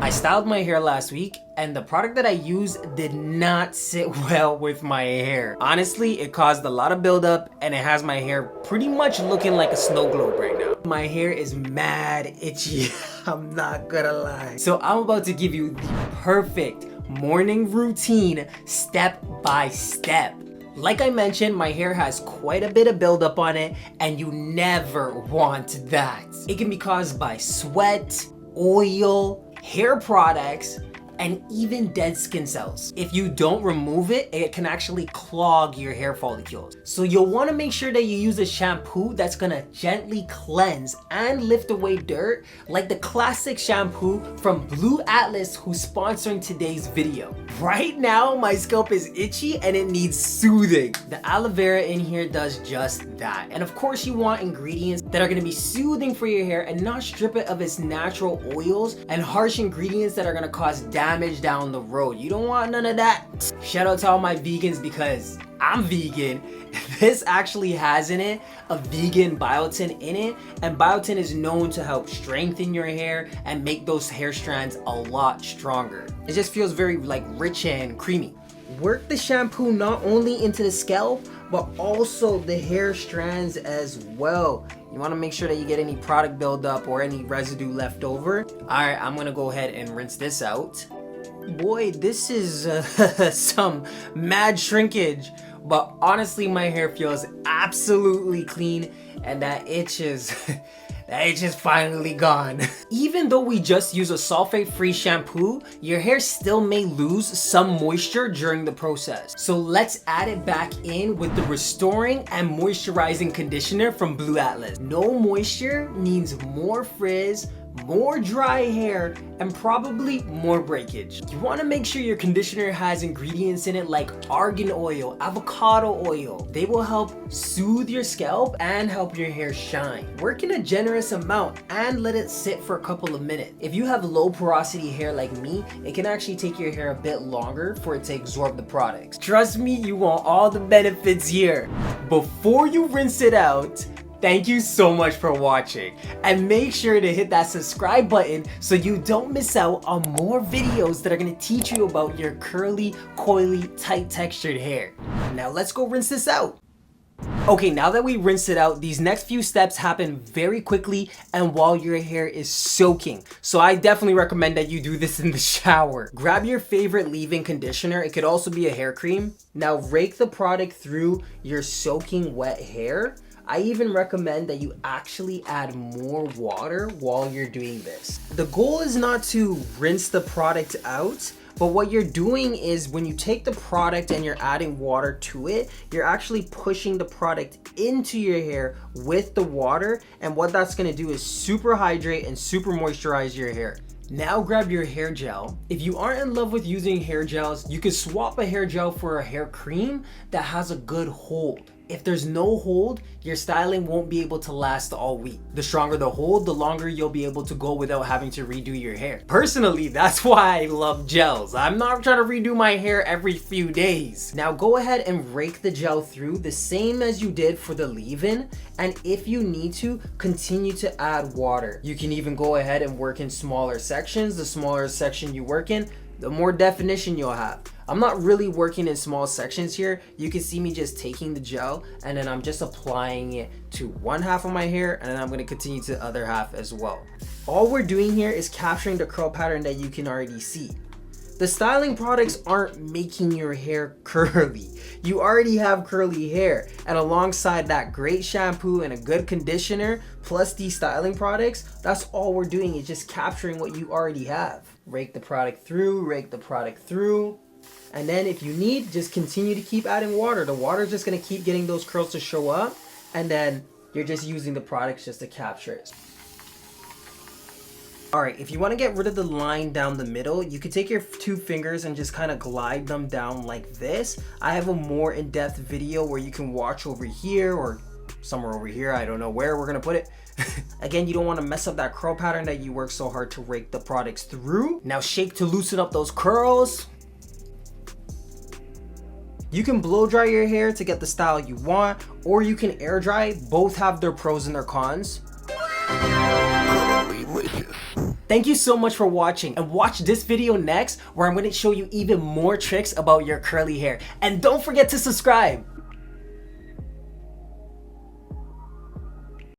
I styled my hair last week and the product that I used did not sit well with my hair. Honestly, it caused a lot of buildup and it has my hair pretty much looking like a snow globe right now. My hair is mad itchy, I'm not gonna lie. So I'm about to give you the perfect morning routine step by step. Like I mentioned, my hair has quite a bit of buildup on it and you never want that. It can be caused by sweat, oil, hair products, and even dead skin cells. If you don't remove it, it can actually clog your hair follicles. So you'll wanna make sure that you use a shampoo that's gonna gently cleanse and lift away dirt, like the classic shampoo from Blu Atlas, who's sponsoring today's video. Right now, my scalp is itchy and it needs soothing. The aloe vera in here does just that. And of course, you want ingredients that are gonna be soothing for your hair and not strip it of its natural oils and harsh ingredients that are gonna cause damage down the road. You don't want none of that. Shout out to all my vegans because I'm vegan. This actually has in it a vegan biotin in it, and biotin is known to help strengthen your hair and make those hair strands a lot stronger. It just feels very like rich and creamy. Work the shampoo not only into the scalp but also the hair strands as well. You want to make sure that you get any product buildup or any residue left over. Alright, I'm gonna go ahead and rinse this out. Boy, this is some mad shrinkage, but honestly my hair feels absolutely clean and that itch is finally gone. Even though we just use a sulphate-free shampoo, your hair still may lose some moisture during the process. So let's add it back in with the restoring and moisturizing conditioner from Blu Atlas. No moisture means more frizz, more dry hair, and probably more breakage. You want to make sure your conditioner has ingredients in it like argan oil, avocado oil. They will help soothe your scalp and help your hair shine. Work in a generous amount and let it sit for a couple of minutes. If you have low porosity hair like me, it can actually take your hair a bit longer for it to absorb the products. Trust me, you want all the benefits here. Before you rinse it out, thank you so much for watching, and make sure to hit that subscribe button so you don't miss out on more videos that are going to teach you about your curly, coily, tight textured hair. Now let's go rinse this out. Okay, now that we rinsed it out, these next few steps happen very quickly and while your hair is soaking. So I definitely recommend that you do this in the shower. Grab your favorite leave-in conditioner. It could also be a hair cream. Now rake the product through your soaking wet hair. I even recommend that you actually add more water while you're doing this. The goal is not to rinse the product out, but what you're doing is when you take the product and you're adding water to it, you're actually pushing the product into your hair with the water, and what that's gonna do is super hydrate and super moisturize your hair. Now grab your hair gel. If you aren't in love with using hair gels, you can swap a hair gel for a hair cream that has a good hold. If there's no hold, your styling won't be able to last all week. The stronger the hold, the longer you'll be able to go without having to redo your hair. Personally, that's why I love gels. I'm not trying to redo my hair every few days. Now go ahead and rake the gel through the same as you did for the leave-in, and if you need to, continue to add water. You can even go ahead and work in smaller sections. The smaller section you work in, the more definition you'll have. I'm not really working in small sections here. You can see me just taking the gel and then I'm just applying it to one half of my hair, and then I'm gonna continue to the other half as well. All we're doing here is capturing the curl pattern that you can already see. The styling products aren't making your hair curly. You already have curly hair, and alongside that great shampoo and a good conditioner, plus these styling products, that's all we're doing is just capturing what you already have. Rake the product through, rake the product through. And then if you need, just continue to keep adding water. The water is just gonna keep getting those curls to show up, and then you're just using the products just to capture it. Alright, if you want to get rid of the line down the middle, you can take your two fingers and just kind of glide them down like this. I have a more in-depth video where you can watch over here or somewhere over here. I don't know where we're gonna put it. Again, you don't want to mess up that curl pattern that you work so hard to rake the products through. Now shake to loosen up those curls. You can blow dry your hair to get the style you want, or you can air dry. Both have their pros and their cons. Delicious. Thank you so much for watching, and watch this video next where I'm going to show you even more tricks about your curly hair. And don't forget to subscribe.